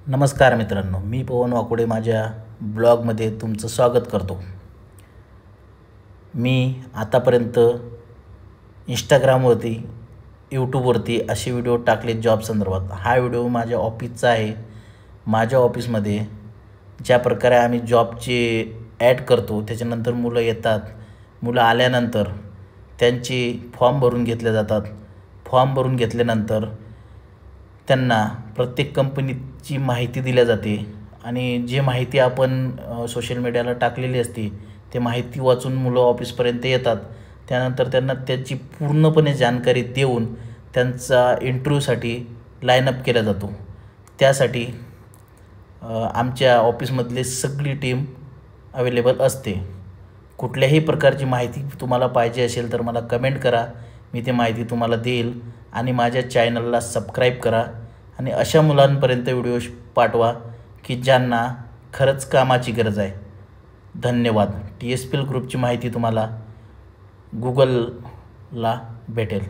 नमस्कार मित्रांनो, मी पवन वाकोडे माझ्या ब्लॉगमध्ये तुमचं स्वागत करतो। मी आतापर्यंत इंस्टाग्रामवरती, यूट्यूबवरती असे व्हिडिओ टाकले जॉब संदर्भात। हा व्हिडिओ माझ्या ऑफिसचा आहे। माझ्या ऑफिसमध्ये ज्या प्रकारे आम्ही जॉबचे ॲड करतो, त्याच्यानंतर मुलं येतात, मुलं आल्यानंतर त्यांचे फॉर्म भरून घेतले जातात। फॉर्म भरून घेतल्यानंतर त्यांना प्रत्येक कंपनीची माहिती दिली जाते आणि जी माहिती आपण सोशल मीडियाला टाकलेली असते ते माहिती वाचून मुलं ऑफिसपर्यंत येतात। त्यानंतर त्यांना त्याची पूर्णपणे जानकारी देऊन त्यांचा इंटरव्ह्यूसाठी लाईन अप केला जातो। त्यासाठी आमच्या ऑफिसमधली सगळी टीम अवेलेबल असते। कुठल्याही प्रकारची माहिती तुम्हाला पाहिजे असेल तर मला कमेंट करा, मी ती माहिती तुम्हाला देईल। आणि माझ्या चॅनलला सबस्क्राईब करा आणि अशा मुलांपर्यंत व्हिडिओ पाठवा की ज्यांना खरंच कामाची गरज आहे। धन्यवाद। TSPL ग्रुपची माहिती तुम्हाला Googleला भेटेल।